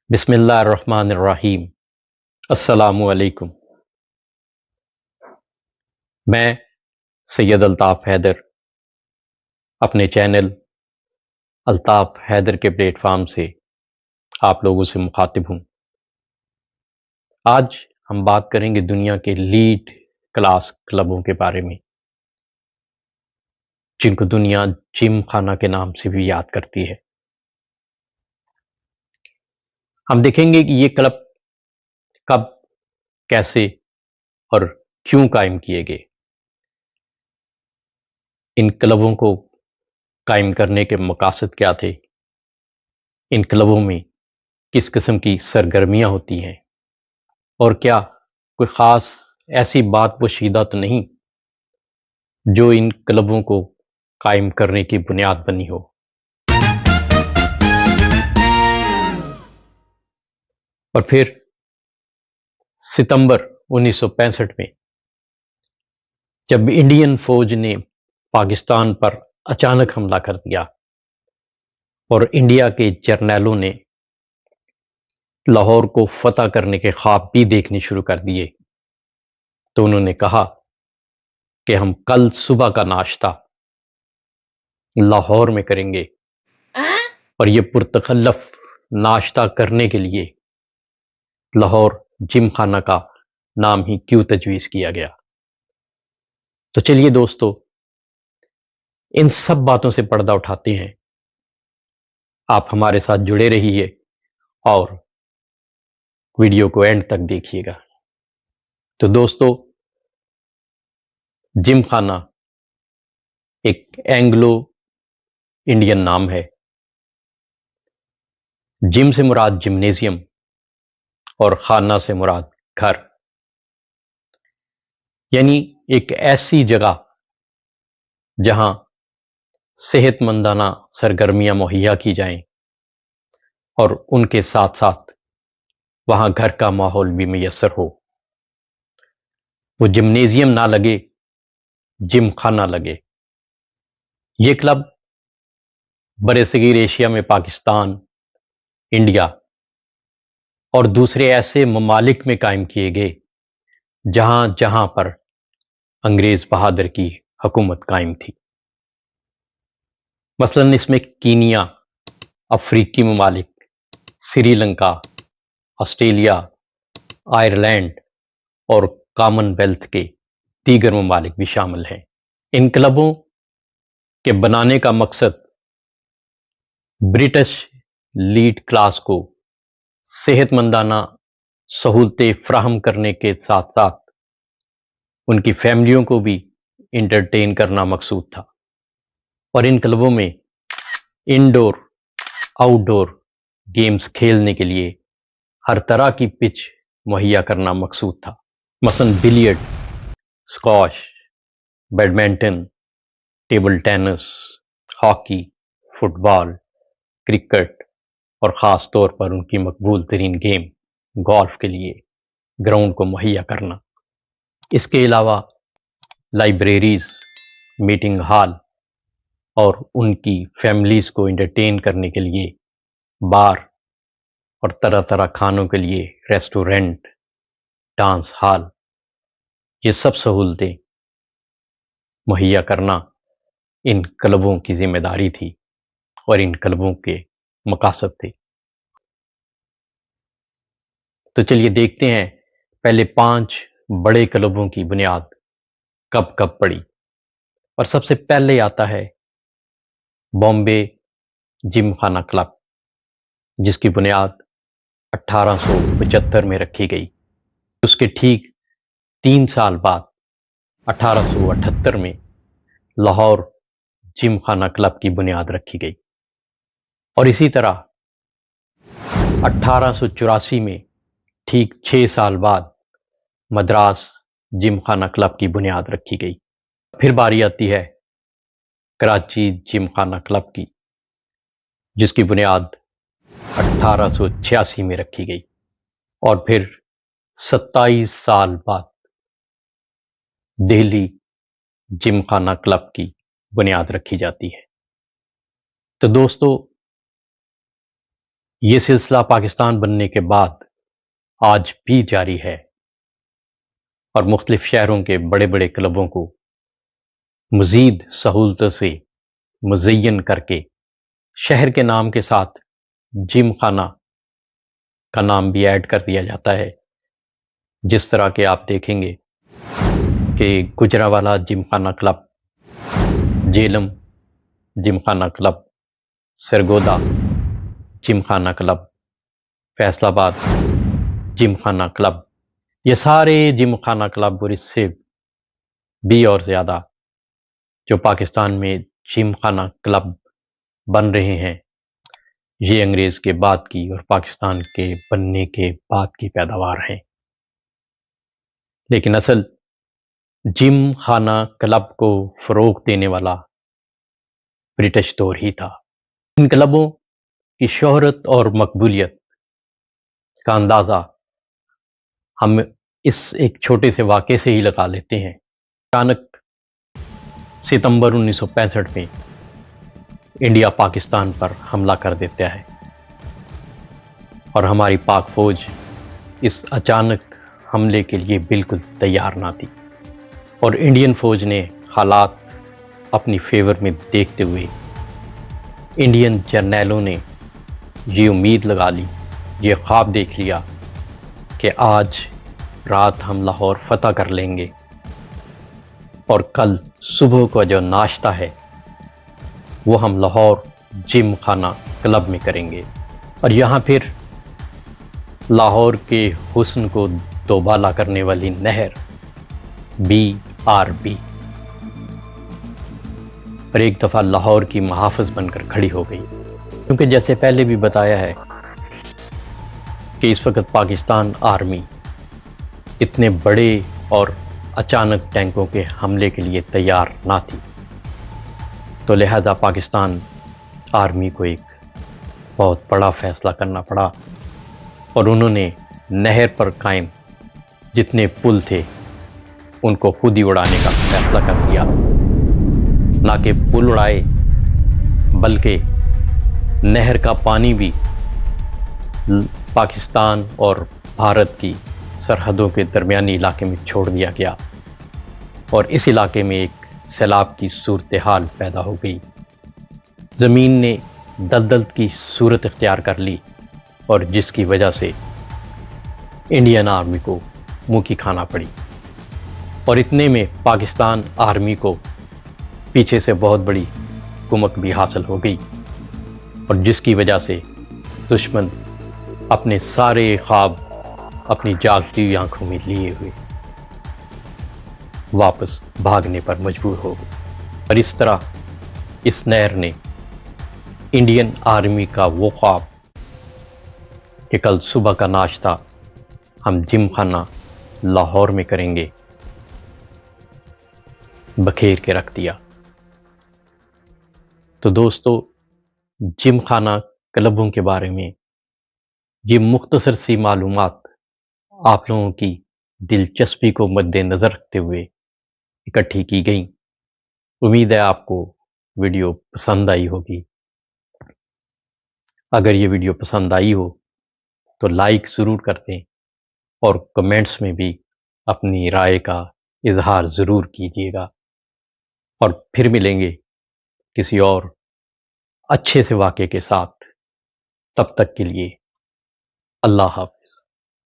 بسم اللہ الرحمن الرحیم۔ السلام علیکم۔ میں سید الطاف حیدر اپنے چینل الطاف حیدر کے پلیٹ فارم سے آپ لوگوں سے مخاطب ہوں۔ آج ہم بات کریں گے دنیا کے لیڈ کلاس کلبوں کے بارے میں، جن کو دنیا جم خانہ کے نام سے بھی یاد کرتی ہے۔ ہم دیکھیں گے کہ یہ کلب کب، کیسے اور کیوں قائم کیے گئے۔ ان کلبوں کو قائم کرنے کے مقاصد کیا تھے، ان کلبوں میں کس قسم کی سرگرمیاں ہوتی ہیں، اور کیا کوئی خاص ایسی بات پوشیدہ تو نہیں جو ان کلبوں کو قائم کرنے کی بنیاد بنی ہو۔ اور پھر ستمبر 1965 میں جب انڈین فوج نے پاکستان پر اچانک حملہ کر دیا اور انڈیا کے جرنیلوں نے لاہور کو فتح کرنے کے خواب بھی دیکھنے شروع کر دیے، تو انہوں نے کہا کہ ہم کل صبح کا ناشتہ لاہور میں کریں گے، اور یہ پرتکلف ناشتہ کرنے کے لیے لاہور جم خانہ کا نام ہی کیوں تجویز کیا گیا۔ تو چلیے دوستو، ان سب باتوں سے پردہ اٹھاتے ہیں۔ آپ ہمارے ساتھ جڑے رہیے اور ویڈیو کو اینڈ تک دیکھیے گا۔ تو دوستو، جم خانہ ایک اینگلو انڈین نام ہے۔ جم سے مراد جمنیزیم اور خانہ سے مراد گھر، یعنی ایک ایسی جگہ جہاں صحت مندانہ سرگرمیاں مہیا کی جائیں اور ان کے ساتھ ساتھ وہاں گھر کا ماحول بھی میسر ہو۔ وہ جمنیزیم نہ لگے، جم خانہ لگے۔ یہ کلب برصغیر ایشیا میں پاکستان، انڈیا اور دوسرے ایسے ممالک میں قائم کیے گئے جہاں جہاں پر انگریز بہادر کی حکومت قائم تھی۔ مثلاً اس میں کینیا، افریقی ممالک، سری لنکا، آسٹریلیا، آئرلینڈ اور کامن ویلتھ کے دیگر ممالک بھی شامل ہیں۔ ان کلبوں کے بنانے کا مقصد برٹش لیڈ کلاس کو صحت مندانہ سہولتیں فراہم کرنے کے ساتھ ساتھ ان کی فیملیوں کو بھی انٹرٹین کرنا مقصود تھا، اور ان کلبوں میں انڈور آؤٹ ڈور گیمز کھیلنے کے لیے ہر طرح کی پچ مہیا کرنا مقصود تھا۔ مثلاً billiard, squash, badminton, table tennis, hockey, football, cricket اور خاص طور پر ان کی مقبول ترین گیم گولف کے لیے گراؤنڈ کو مہیا کرنا۔ اس کے علاوہ لائبریریز، میٹنگ ہال اور ان کی فیملیز کو انٹرٹین کرنے کے لیے بار اور طرح طرح کھانوں کے لیے ریسٹورنٹ، ڈانس ہال، یہ سب سہولتیں مہیا کرنا ان کلبوں کی ذمہ داری تھی اور ان کلبوں کے مقاصد تھے۔ تو چلیے دیکھتے ہیں پہلے 5 بڑے کلبوں کی بنیاد کب کب پڑی۔ اور سب سے پہلے آتا ہے بامبے جم خانہ کلب، جس کی بنیاد 1875 میں رکھی گئی۔ اس کے ٹھیک 3 سال بعد 1878 میں لاہور جم خانہ کلب کی بنیاد رکھی گئی، اور اسی طرح 1884 میں ٹھیک 6 سال بعد مدراس جم خانہ کلب کی بنیاد رکھی گئی۔ پھر باری آتی ہے کراچی جم خانہ کلب کی، جس کی بنیاد 1886 میں رکھی گئی، اور پھر 27 سال بعد دہلی جم خانہ کلب کی بنیاد رکھی جاتی ہے۔ تو دوستو، یہ سلسلہ پاکستان بننے کے بعد آج بھی جاری ہے اور مختلف شہروں کے بڑے بڑے کلبوں کو مزید سہولتوں سے مزین کر کے شہر کے نام کے ساتھ جم خانہ کا نام بھی ایڈ کر دیا جاتا ہے، جس طرح کہ آپ دیکھیں گے کہ گجراوالا جم خانہ کلب، جیلم جم خانہ کلب، سرگودا جم خانہ کلب، فیصل آباد جم خانہ کلب، یہ سارے جم خانہ کلب اور اس سے بھی اور زیادہ جو پاکستان میں جم خانہ کلب بن رہے ہیں، یہ انگریز کے بعد کی اور پاکستان کے بننے کے بعد کی پیداوار ہیں۔ لیکن اصل جم خانہ کلب کو فروغ دینے والا برٹش دور ہی تھا۔ ان کلبوں کی شہرت اور مقبولیت کا اندازہ ہم اس ایک چھوٹے سے واقعے سے ہی لگا لیتے ہیں۔ اچانک ستمبر 1965 میں انڈیا پاکستان پر حملہ کر دیتا ہے اور ہماری پاک فوج اس اچانک حملے کے لیے بالکل تیار نہ تھی، اور انڈین فوج نے حالات اپنی فیور میں دیکھتے ہوئے انڈین جرنیلوں نے یہ امید لگا لی، یہ خواب دیکھ لیا کہ آج رات ہم لاہور فتح کر لیں گے اور کل صبح کا جو ناشتہ ہے وہ ہم لاہور جم خانہ کلب میں کریں گے، اور یہاں پھر لاہور کے حسن کو دوبالا کرنے والی نہر BRB اور ایک دفعہ لاہور کی محافظ بن کر کھڑی ہو گئی، کیونکہ جیسے پہلے بھی بتایا ہے کہ اس وقت پاکستان آرمی اتنے بڑے اور اچانک ٹینکوں کے حملے کے لیے تیار نہ تھی، تو لہذا پاکستان آرمی کو ایک بہت بڑا فیصلہ کرنا پڑا، اور انہوں نے نہر پر قائم جتنے پل تھے ان کو خود ہی اڑانے کا فیصلہ کر دیا۔ نہ کہ پل اڑائے بلکہ نہر کا پانی بھی پاکستان اور بھارت کی سرحدوں کے درمیانی علاقے میں چھوڑ دیا گیا، اور اس علاقے میں ایک سیلاب کی صورتحال پیدا ہو گئی۔ زمین نے دلدل کی صورت اختیار کر لی، اور جس کی وجہ سے انڈین آرمی کو منہ کی کھانا پڑی، اور اتنے میں پاکستان آرمی کو پیچھے سے بہت بڑی کمک بھی حاصل ہو گئی، اور جس کی وجہ سے دشمن اپنے سارے خواب اپنی جاگتی ہوئی آنکھوں میں لیے ہوئے واپس بھاگنے پر مجبور ہو گئے، اور اس طرح اس نہر نے انڈین آرمی کا وہ خواب کہ کل صبح کا ناشتہ ہم جم خانہ لاہور میں کریں گے بکھیر کے رکھ دیا۔ تو دوستو، جم خانہ کلبوں کے بارے میں یہ مختصر سی معلومات آپ لوگوں کی دلچسپی کو مد نظر رکھتے ہوئے اکٹھی کی گئیں۔ امید ہے آپ کو ویڈیو پسند آئی ہوگی۔ اگر یہ ویڈیو پسند آئی ہو تو لائک ضرور کر دیں، اور کمنٹس میں بھی اپنی رائے کا اظہار ضرور کیجیے گا، اور پھر ملیں گے کسی اور اچھے سے واقعے کے ساتھ۔ تب تک کے لیے اللہ حافظ۔